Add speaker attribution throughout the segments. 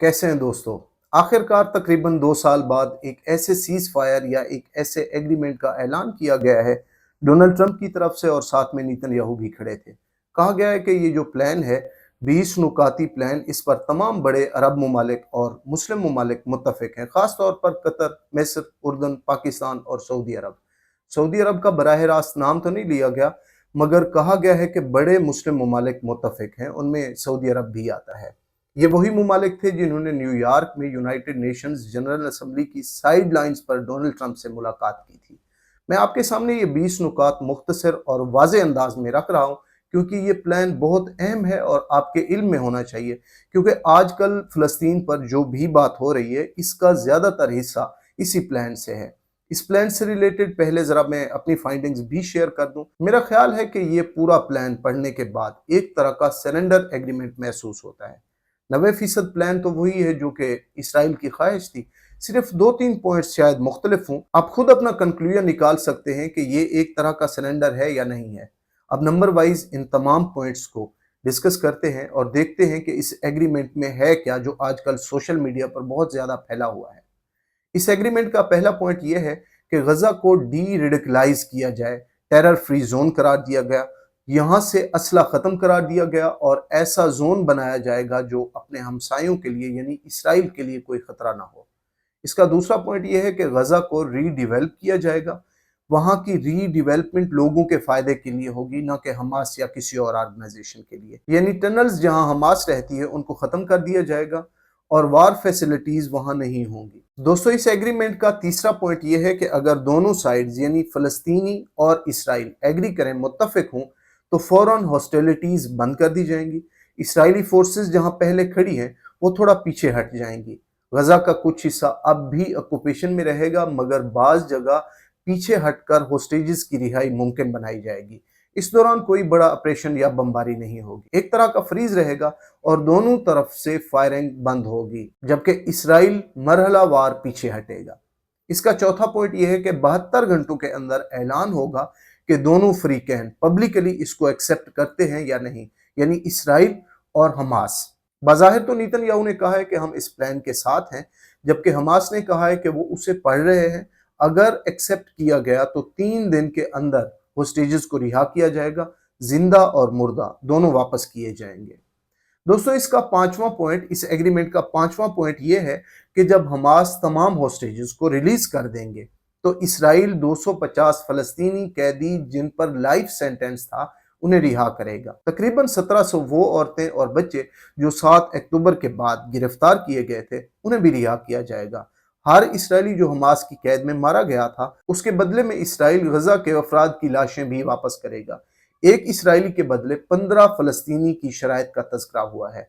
Speaker 1: कैसे हैं दोस्तों। आखिरकार तकरीबन 2 साल बाद एक ऐसे सीज फायर या एक ऐसे एग्रीमेंट का ऐलान किया गया है डोनाल्ड ट्रंप की तरफ से, और साथ में नेतन्याहू भी खड़े थे। कहा गया है कि ये जो प्लान है 20 नुकाती प्लान, इस पर तमाम बड़े अरब ममालिक और मुस्लिम ममालिक मुत्तफिक हैं, खास तौर पर कतर, मिस्र, उर्दन, पाकिस्तान और सऊदी अरब। सऊदी अरब का बराह रास्त नाम तो नहीं लिया गया, मगर कहा गया है कि बड़े मुस्लिम ममालिक मुत्तफिक हैं, उनमें सऊदी अरब भी आता है। ये वही ममालिक थे जिन्होंने न्यूयॉर्क में यूनाइटेड नेशंस जनरल असेंबली की साइड लाइन्स पर डोनाल्ड ट्रंप से मुलाकात की थी। मैं आपके सामने ये 20 नुकात मुख्तसर और वाज़े अंदाज में रख रहा हूँ, क्योंकि ये प्लान बहुत अहम है और आपके इल्म में होना चाहिए, क्योंकि आजकल फ़लस्तीन पर जो भी बात हो रही है इसका ज़्यादातर हिस्सा इसी प्लान से है। इस प्लान से रिलेटेड पहले ज़रा मैं अपनी फाइंडिंग्स भी शेयर कर दूं। मेरा ख्याल है कि ये पूरा प्लान पढ़ने के बाद एक तरह का सरेंडर एग्रीमेंट महसूस होता है। 90% प्लान तो वही है जो कि इसराइल की ख्वाहिश थी। सिर्फ 2-3 पॉइंट्स शायद मुख्तलिफ हों। आप खुद अपना कंक्लूजन निकाल सकते हैं कि ये एक तरह का सरेंडर है या नहीं है। अब नंबर वाइज इन तमाम पॉइंट्स को डिस्कस करते हैं और देखते हैं कि इस एग्रीमेंट में है क्या, जो आजकल सोशल मीडिया पर बहुत ज़्यादा फैला हुआ है। इस एग्रीमेंट का पहला पॉइंट यह है कि गजा को डी रेडिकलाइज किया जाए, टेरर फ्री जोन करार दिया गया, यहाँ से असला ख़त्म करार दिया गया और ऐसा जोन बनाया जाएगा जो अपने हमसायों के लिए यानी इसराइल के लिए कोई ख़तरा ना हो। इसका दूसरा पॉइंट यह है कि गजा को रीडिवेल्प किया जाएगा। वहाँ की रीडिवेलपमेंट लोगों के फ़ायदे के लिए होगी, ना कि हमास या किसी और ऑर्गेनाइजेशन के लिए। यानी टनल्स जहाँ हमास रहती है उनको ख़त्म कर दिया जाएगा और वार फैसिलिटीज़ वहाँ नहीं होंगी। दोस्तों, इस एग्रीमेंट का तीसरा पॉइंट यह है कि अगर दोनों साइड्स यानी फ़लस्तीनी और इसराइल एग्री करें, मुत्तफिक हों, तो फ़ौरन हॉस्टिलिटीज़ बंद कर दी जाएंगी। इसराइली फोर्सेस जहाँ पहले खड़ी हैं वो थोड़ा पीछे हट जाएंगी। गजा का कुछ हिस्सा अब भी ऑक्यूपेशन में रहेगा, मगर बाज़ जगह पीछे हटकर होस्टेजेस की रिहाई मुमकिन बनाई जाएगी। इस दौरान कोई बड़ा ऑपरेशन या बमबारी नहीं होगी, एक तरह का फ्रीज रहेगा और दोनों तरफ से फायरिंग बंद होगी, जबकि इसराइल मरहलावार पीछे हटेगा। इसका चौथा पॉइंट यह है कि 72 घंटों के अंदर ऐलान होगा कि दोनों फ्री कैंप पब्लिकली इसको एक्सेप्ट करते हैं या नहीं, यानी इसराइल और हमास। बाज़ाहिर तो नेतन्याहू ने कहा है कि हम इस प्लान के साथ हैं, जबकि हमास ने कहा है कि वो उसे पढ़ रहे हैं। अगर एक्सेप्ट किया गया तो 3 दिन के अंदर होस्टेजेस को रिहा किया जाएगा, जिंदा और मुर्दा दोनों वापस किए जाएंगे। दोस्तों, इसका पांचवा पॉइंट, इस एग्रीमेंट का पांचवा पॉइंट यह है कि जब हमास तमाम होस्टेजेस को रिलीज कर देंगे तो इसराइल 250 फलस्तीनी कैदी जिन पर लाइफ सेंटेंस था उन्हें रिहा करेगा। तकरीबन 1700 वो औरतें और बच्चे जो 7 अक्टूबर के बाद गिरफ्तार किए गए थे उन्हें भी रिहा किया जाएगा। हर इसराइली जो हमास की कैद में मारा गया था उसके बदले में इसराइल गजा के अफराद की लाशें भी वापस करेगा। एक इसराइली के बदले 15 फलस्तीनी की शराइत का तज़किरा हुआ है।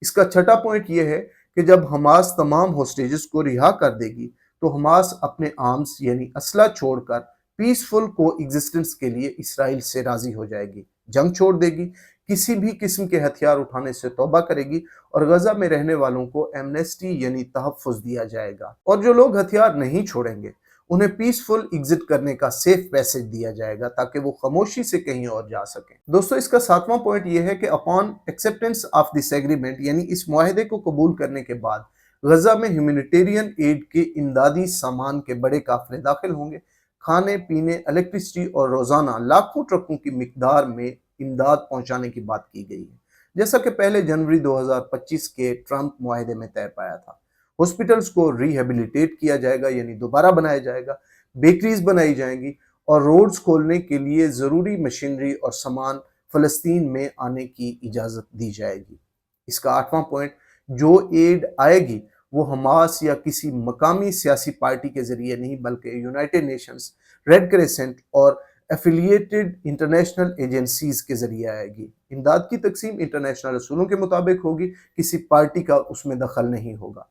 Speaker 1: इसका छठा पॉइंट यह है कि जब हमास तमाम होस्टेजेस को रिहा कर देगी तो हमास अपने आर्म्स यानी असला छोड़कर पीसफुल को एग्जिस्टेंस के लिए इसराइल से राजी हो जाएगी, जंग छोड़ देगी, किसी भी किस्म के हथियार उठाने से तौबा करेगी और गजा में रहने वालों को एमनेस्टी यानी तहफ़्फ़ुज़ दिया जाएगा। और जो लोग हथियार नहीं छोड़ेंगे उन्हें पीसफुल एग्जिट करने का सेफ पैसेज दिया जाएगा ताकि वो खामोशी से कहीं और जा सकें। दोस्तों, इसका सातवां पॉइंट यह है कि upon acceptance of this agreement यानी इस मुआहदे को कबूल करने के बाद गजा में ह्यूमैनिटेरियन एड के इमदादी सामान के बड़े काफिले दाखिल होंगे। खाने पीने, इलेक्ट्रिसिटी और रोजाना लाखों ट्रकों की मिकदार में इमदाद पहुंचाने की बात की गई है, जैसा कि पहले जनवरी 2025 के ट्रंप मुआहदे में तय पाया था। हॉस्पिटल्स को रिहेबिलिटेट किया जाएगा यानी दोबारा बनाया जाएगा, बेकरीज बनाई जाएंगी और रोड्स खोलने के लिए ज़रूरी मशीनरी और सामान फ़लस्तीन में आने की इजाज़त दी जाएगी। इसका आठवां पॉइंट, जो एड आएगी वो हमास या किसी मकामी सियासी पार्टी के ज़रिए नहीं, बल्कि यूनाइटेड नेशंस, रेड क्रेसेंट और एफिलिएटेड इंटरनेशनल एजेंसीज के ज़रिए आएगी। इमदाद की तकसीम इंटरनेशनल असूलों के मुताबिक होगी, किसी पार्टी का उसमें दखल नहीं होगा।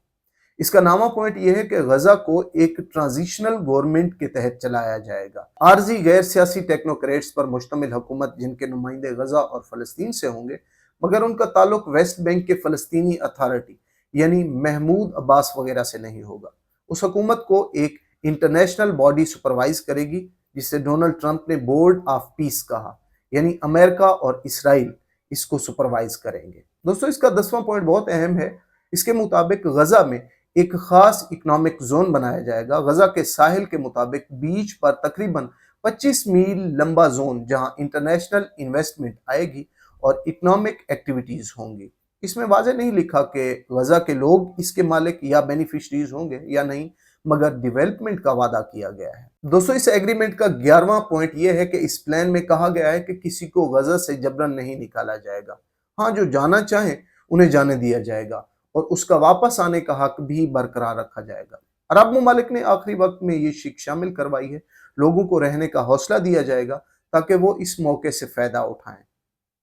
Speaker 1: इसका नामा पॉइंट यह है कि गजा को एक ट्रांजिशनल गवर्नमेंट के तहत चलाया जाएगा। आरजी गैर सियासी टेक्नोक्रेट्स पर मुश्तमिल हुकूमत जिनके नुमाइंदे गजा और फलस्तीन से होंगे, मगर उनका ताल्लुक वेस्ट बैंक के फलस्तीनी अथॉरिटी यानी महमूद अब्बास वगैरह से नहीं होगा। उस हुकूमत को एक इंटरनेशनल बॉडी सुपरवाइज करेगी जिसे डोनाल्ड ट्रंप ने बोर्ड ऑफ पीस कहा, यानी अमेरिका और इसराइल इसको सुपरवाइज करेंगे। दोस्तों, इसका 10वां पॉइंट बहुत अहम है इसके मुताबिक गजा में एक खास इकोनॉमिक जोन बनाया जाएगा। गजा के साहिल के मुताबिक बीच पर तकरीबन 25 मील लंबा जोन जहां इंटरनेशनल इन्वेस्टमेंट आएगी और इकोनॉमिक एक्टिविटीज होंगी। इसमें वाज़ेह नहीं लिखा कि गजा के लोग इसके मालिक या बेनिफिशरीज होंगे या नहीं, मगर डेवलपमेंट का वादा किया गया है। दोस्तों, इस एग्रीमेंट का 11वां पॉइंट यह है कि इस प्लान में कहा गया है कि किसी को गजा से जबरन नहीं निकाला जाएगा। हाँ, जो जाना चाहें उन्हें जाने दिया जाएगा और उसका वापस आने का हक भी बरकरार रखा जाएगा। अरब ममालिक ने आखिरी वक्त में ये शिक शामिल करवाई है। लोगों को रहने का हौसला दिया जाएगा ताकि वो इस मौके से फायदा उठाएं।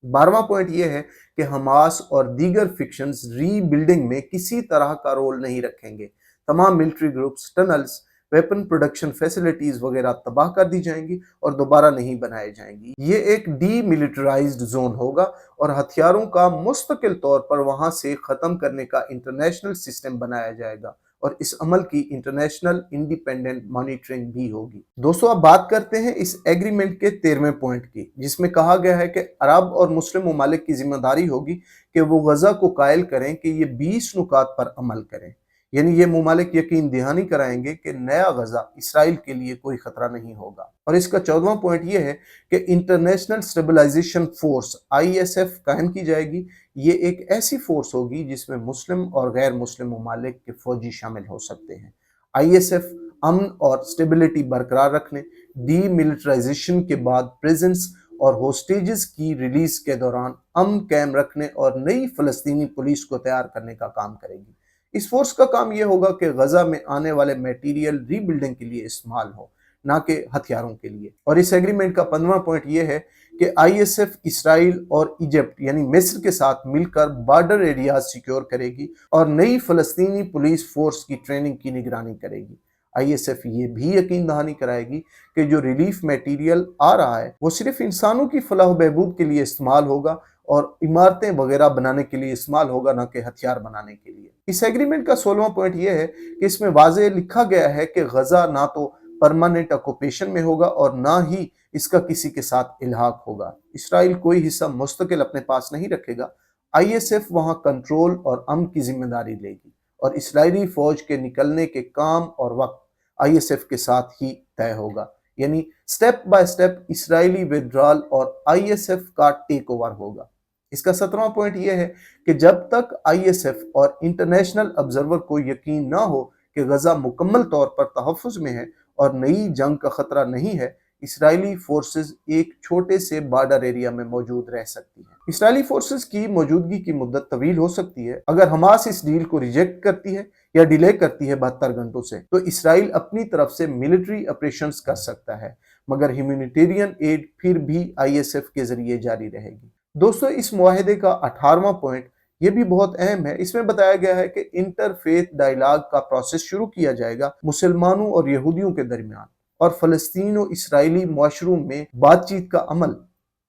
Speaker 1: 12वां पॉइंट यह है कि हमास और दीगर फिक्शंस रीबिल्डिंग में किसी तरह का रोल नहीं रखेंगे। तमाम military groups, tunnels, weapon production facilities वगैरह तबाह कर दी जाएंगी और दोबारा नहीं बनाए जाएंगी। ये एक डीमिलिटराइज्ड जोन होगा और हथियारों का मुस्तकिल तौर पर वहां से खत्म करने का इंटरनेशनल सिस्टम बनाया जाएगा और इस अमल की इंटरनेशनल इंडिपेंडेंट मॉनिटरिंग भी होगी। दोस्तों, अब बात करते हैं इस एग्रीमेंट के 13वें पॉइंट की, जिसमें कहा गया है कि अरब और मुस्लिम ममालिक की जिम्मेदारी होगी कि वो गजा को कायल करें कि ये 20 नुकात पर अमल करें। यानी ये ममालिक यकीन दहानी कराएंगे कि नया गजा इसराइल के लिए कोई खतरा नहीं होगा। और इसका 14वां पॉइंट ये है कि इंटरनेशनल स्टेबलाइजेशन फोर्स ISF कायम की जाएगी। ये एक ऐसी फोर्स होगी जिसमें मुस्लिम और गैर मुस्लिम ममालिक के फौजी शामिल हो सकते हैं। ISF अमन और स्टेबिलिटी बरकरार रखने, डीमिलिटराइजेशन के बाद प्रेजेंस और होस्टेजेस की रिलीज के दौरान अमन कायम रखने और नई फलस्तीनी पुलिस को तैयार करने का काम करेगी। इस फोर्स का काम यह होगा कि गजा में आने वाले मटेरियल रीबिल्डिंग के लिए इस्तेमाल हो, ना कि हथियारों के लिए। और इस एग्रीमेंट का 15वां पॉइंट यह है कि ISF इसराइल और इजिप्ट यानी मिस्र के साथ मिलकर बॉर्डर एरियाज सिक्योर करेगी और नई फलस्तीनी पुलिस फोर्स की ट्रेनिंग की निगरानी करेगी। ISF ये भी यकीन दहानी कराएगी कि जो रिलीफ मटेरियल आ रहा है वो सिर्फ इंसानों की फलाह बहबूद के लिए इस्तेमाल होगा और इमारतें वगैरह बनाने के लिए इस्तेमाल होगा, ना कि हथियार बनाने के लिए। इस एग्रीमेंट का 16वां पॉइंट यह है कि इसमें वाज़ेह लिखा गया है कि गजा ना तो परमानेंट ऑक्यूपेशन में होगा और ना ही इसका किसी के साथ इल्हाक होगा। इसराइल कोई हिस्सा मुस्तकिल अपने पास नहीं रखेगा। ISF वहां कंट्रोल और अमन की जिम्मेदारी लेगी और इसराइली फौज के निकलने के काम और वक्त ISF के साथ ही तय होगा। यानी step by step Israeli withdrawal और ISF का टेक ओवर होगा। इसका 17वां पॉइंट यह है कि जब तक ISF और इंटरनेशनल ऑब्जर्वर को यकीन ना हो कि गजा मुकम्मल तौर पर तहफ़्फ़ुज़ में है और नई जंग का खतरा नहीं है, इसराइली फोर्सेस एक छोटे से बॉर्डर एरिया में मौजूद रह सकती हैं। इसराइली फोर्सेस की मौजूदगी की मुद्दत तवील हो सकती है। अगर हमास इस डील को रिजेक्ट करती है या डिले करती है 72 घंटों से, तो इसराइल अपनी तरफ से मिलिट्री ऑपरेशंस कर सकता है, मगर ह्यूमैनिटेरियन एड फिर भी ISF के जरिए जारी रहेगी। दोस्तों, इस मुआहदे का 18वां पॉइंट ये भी बहुत अहम है। इसमें बताया गया है कि इंटरफेथ डायलॉग का प्रोसेस शुरू किया जाएगा मुसलमानों और यहूदियों के दरमियान और फलस्तीन और इसराइली मुआशरों में बातचीत का अमल।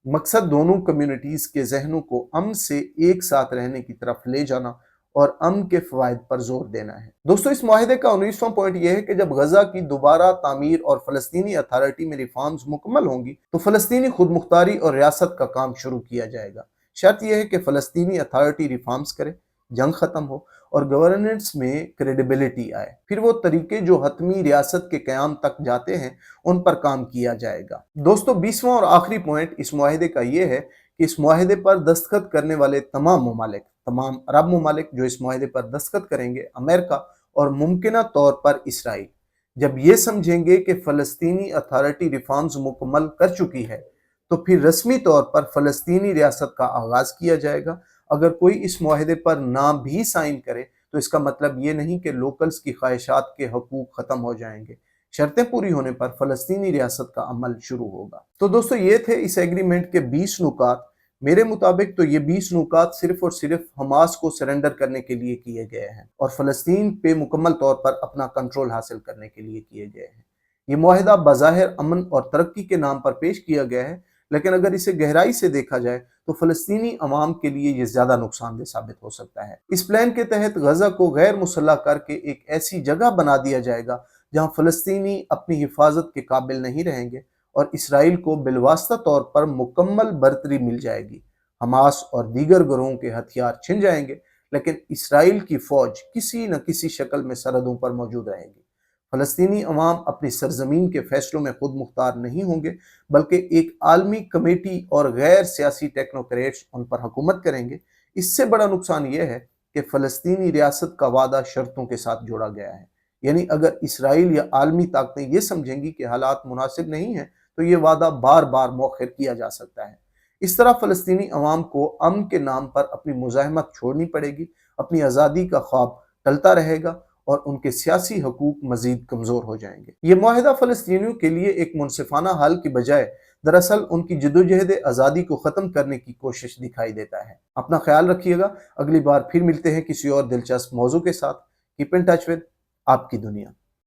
Speaker 1: मकसद दोनों कम्युनिटीज के जहनों को अमन से एक साथ रहने की तरफ ले जाना और अमन के फवायद पर जोर देना है। दोस्तों, इस मुआहदे का 19वां पॉइंट यह है कि जब गजा की दोबारा तामीर और फलस्तीनी अथॉरिटी में रिफॉर्म्स मुकम्मल होंगी तो फलस्तीनी खुद मुख्तारी और रियासत का काम शुरू किया जाएगा। शर्त यह है कि फलस्तीनी अथॉरिटी रिफॉर्म्स करे, जंग खत्म हो और गवर्नेंस में क्रेडिबिलिटी आए। फिर वो तरीके जो हतमी रियासत के क़याम तक जाते हैं उन पर काम किया जाएगा। दोस्तों, 20वां और आखिरी पॉइंट इस मुआहदे का ये है कि इस मुआहदे पर दस्तखत करने वाले तमाम ममालिक, तमाम अरब ममालिक जो इस मुआहदे पर दस्तखत करेंगे, अमेरिका और मुमकिना तौर पर इसराइल, जब ये समझेंगे कि फ़लस्तीनी अथॉरिटी रिफॉर्म्स मुकम्मल कर चुकी है तो फिर रस्मी तौर पर फ़लस्तीनी रियासत का आगाज़ किया जाएगा। अगर कोई इस मुआहदे पर ना भी साइन करे तो इसका मतलब ये नहीं कि लोकल्स की ख्वाहिशात के हकूक ख़त्म हो जाएंगे। शर्तें पूरी होने पर फ़लस्तीनी रियासत का अमल शुरू होगा। तो दोस्तों, ये थे इस एग्रीमेंट के 20 नुकात। मेरे मुताबिक तो ये 20 नुकात सिर्फ और सिर्फ हमास को सरेंडर करने के लिए किए गए हैं और फ़लस्तीन पे मुकम्मल तौर पर अपना कंट्रोल हासिल करने के लिए किए गए हैं। ये मुआहदा बज़ाहिर अमन और तरक्की के नाम पर पेश किया गया है, लेकिन अगर इसे गहराई से देखा जाए तो फ़लस्तीनी अवाम के लिए ये ज़्यादा नुकसानदेह साबित हो सकता है। इस प्लान के तहत गजा को गैर मुसल्लह करके एक ऐसी जगह बना दिया जाएगा जहाँ फ़लस्तीनी अपनी हिफाजत के काबिल नहीं रहेंगे और इसराइल को बिलवास्ता तौर पर मुकम्मल बरतरी मिल जाएगी। हमास और दीगर गिरोहों के हथियार छिन जाएंगे, لیکن اسرائیل کی فوج کسی نہ کسی شکل میں سرحدوں پر موجود رہے گی۔ فلسطینی عوام اپنی سرزمین کے فیصلوں میں خود مختار نہیں ہوں گے، بلکہ ایک عالمی کمیٹی اور غیر سیاسی ٹیکنوکریٹس ان پر حکومت کریں گے۔ اس سے بڑا نقصان یہ ہے کہ فلسطینی ریاست کا وعدہ شرطوں کے ساتھ جوڑا گیا ہے، یعنی اگر اسرائیل یا عالمی طاقتیں یہ سمجھیں گی کہ حالات مناسب نہیں ہیں تو یہ وعدہ بار بار مؤخر کیا جا سکتا ہے۔ اس طرح فلسطینی عوام کو امن کے نام پر اپنی مزاحمت چھوڑنی پڑے گی، اپنی آزادی کا خواب ٹلتا رہے گا اور ان کے سیاسی حقوق مزید کمزور ہو جائیں گے۔ یہ معاہدہ فلسطینیوں کے لیے ایک منصفانہ حل کی بجائے دراصل ان کی جدوجہد آزادی کو ختم کرنے کی کوشش دکھائی دیتا ہے۔ اپنا خیال رکھیے گا، اگلی بار پھر ملتے ہیں کسی اور دلچسپ موضوع کے ساتھ۔ کیپ ان ٹچ ود آپ کی دنیا۔